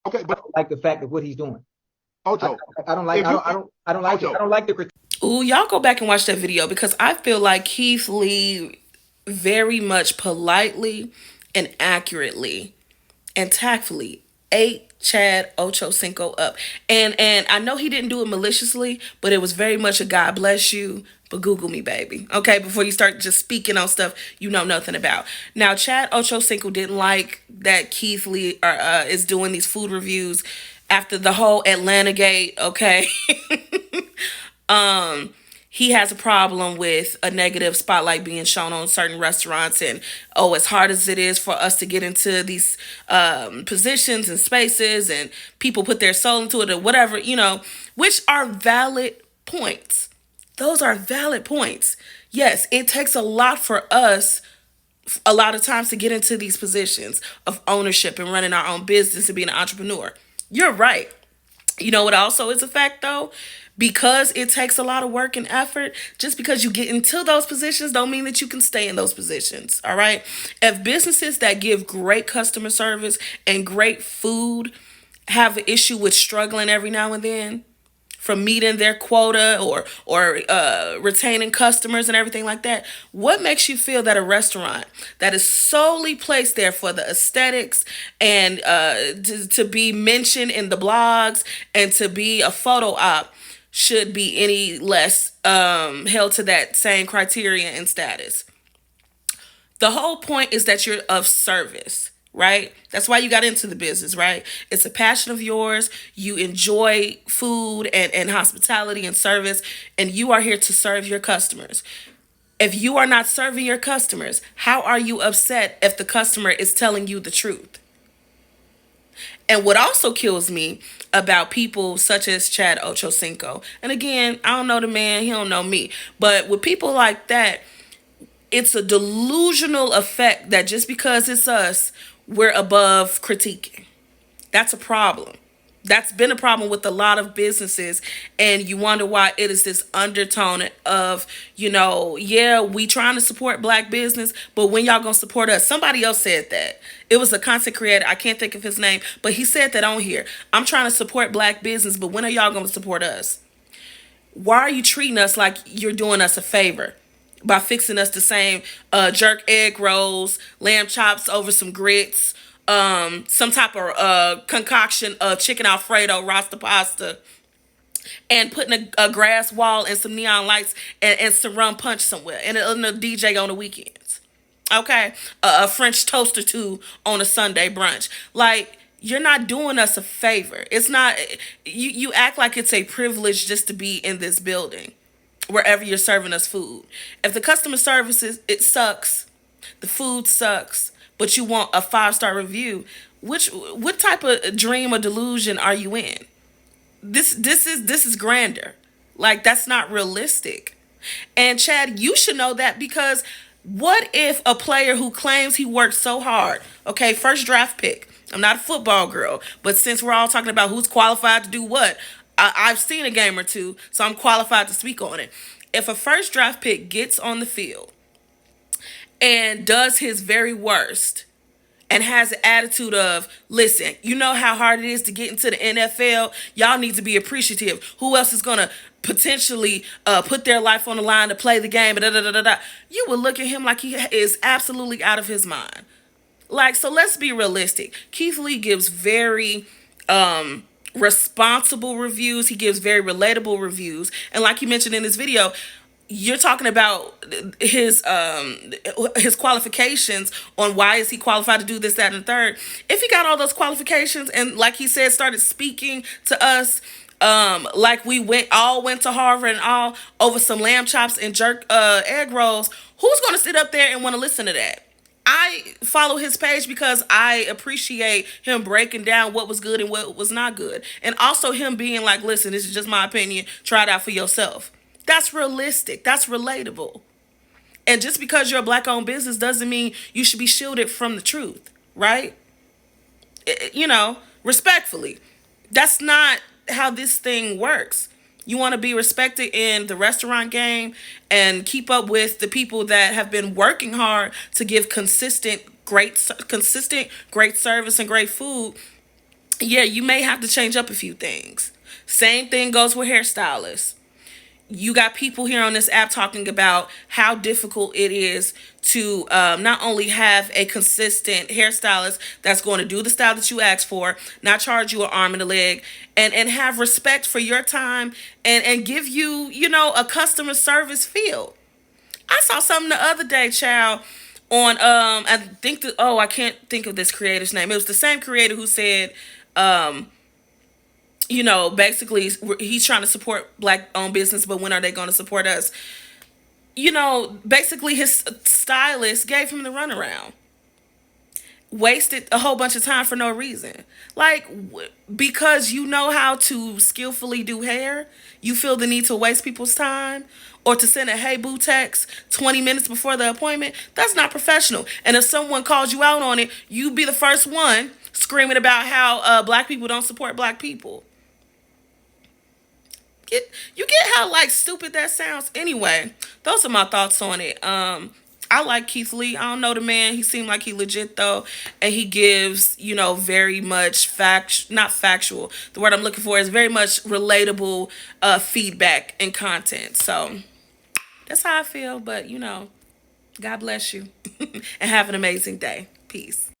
Okay, I but don't like the fact of what he's doing. I, Ocho, I don't like. if you I don't like it. I Ocho, don't like the critique. Ooh, y'all go back and watch that video because I feel like Keith Lee very much politely and accurately and tactfully ate Chad Ocho Cinco up. And I know he didn't do it maliciously, but it was very much a God bless you, but Google me, baby. Okay, before you start just speaking on stuff you know nothing about. Now, Chad Ocho Cinco didn't like that Keith Lee is doing these food reviews after the whole Atlanta gate, okay? He has a problem with a negative spotlight being shown on certain restaurants, and oh, as hard as it is for us to get into these positions and spaces, and people put their soul into it or whatever, which are valid points. Those are valid points. Yes, it takes a lot for us a lot of times to get into these positions of ownership and running our own business and being an entrepreneur. You're right. You know what also is a fact though? Because it takes a lot of work and effort, just because you get into those positions don't mean that you can stay in those positions. All right. If businesses that give great customer service and great food have an issue with struggling every now and then, from meeting their quota or retaining customers and everything like that. What makes you feel that a restaurant that is solely placed there for the aesthetics and to be mentioned in the blogs and to be a photo op should be any less held to that same criteria and status? The whole point is that you're of service, right? That's why you got into the business, right? It's a passion of yours. You enjoy food and hospitality and service, and you are here to serve your customers. If you are not serving your customers, how are you upset if the customer is telling you the truth? And what also kills me about people such as Chad Ochocinco, and again, I don't know the man, he don't know me, but with people like that, it's a delusional effect that just because it's us, we're above critiquing. That's a problem. That's been a problem with a lot of businesses, and you wonder why it is this undertone of, yeah, we trying to support black business, but when y'all gonna support us? Somebody else said that. It was a content creator, I can't think of his name, but he said that on here. I'm trying to support black business, but when are y'all gonna support us? Why are you treating us like you're doing us a favor by fixing us the same jerk egg rolls, lamb chops over some grits, some type of concoction of chicken alfredo, rasta pasta, and putting a grass wall and some neon lights and some rum punch somewhere and a DJ on the weekends? Okay, a French toast or two on a Sunday brunch. Like, you're not doing us a favor. It's not. You act like it's a privilege just to be in this building, wherever you're serving us food. If the customer service it sucks, the food sucks, but you want a 5-star review, what type of dream or delusion are you in? This is grander. Like, that's not realistic. And Chad, you should know that, because what if a player who claims he worked so hard, okay, first draft pick. I'm not a football girl, but since we're all talking about who's qualified to do what, I've seen a game or two, so I'm qualified to speak on it. If a first draft pick gets on the field and does his very worst and has an attitude of, listen, you know how hard it is to get into the NFL? Y'all need to be appreciative. Who else is going to potentially put their life on the line to play the game? Da, da, da, da, da. You would look at him like he is absolutely out of his mind. Like, so let's be realistic. Keith Lee gives very responsible reviews. He gives very relatable reviews. And like you mentioned in this video, you're talking about his qualifications on why is he qualified to do this, that, and the third. If he got all those qualifications and, like he said, started speaking to us like we went to Harvard and all over some lamb chops and jerk egg rolls, who's going to sit up there and want to listen to that? I follow his page because I appreciate him breaking down what was good and what was not good. And also him being like, listen, this is just my opinion. Try it out for yourself. That's realistic. That's relatable. And just because you're a black owned business doesn't mean you should be shielded from the truth, right? Respectfully. That's not how this thing works. You want to be respected in the restaurant game and keep up with the people that have been working hard to give consistent great service and great food. yeah, you may have to change up a few things. Same thing goes with hairstylists. You got people here on this app talking about how difficult it is to not only have a consistent hairstylist that's going to do the style that you ask for, not charge you an arm and a leg, and have respect for your time, and give you, a customer service feel. I saw something the other day, child, on I think that, I can't think of this creator's name. It was the same creator who said, um basically he's trying to support black owned business, but when are they going to support us? Basically his stylist gave him the runaround, wasted a whole bunch of time for no reason. Like, because you know how to skillfully do hair, you feel the need to waste people's time or to send a hey boo text 20 minutes before the appointment. That's not professional. And if someone calls you out on it, you be the first one screaming about how black people don't support black people. You get how like stupid that sounds. Anyway, those are my thoughts on it. I like Keith Lee. I don't know the man. He seemed like he legit though, and he gives very much not factual. The word I'm looking for is very much relatable feedback and content. So that's how I feel. But God bless you, and have an amazing day. Peace.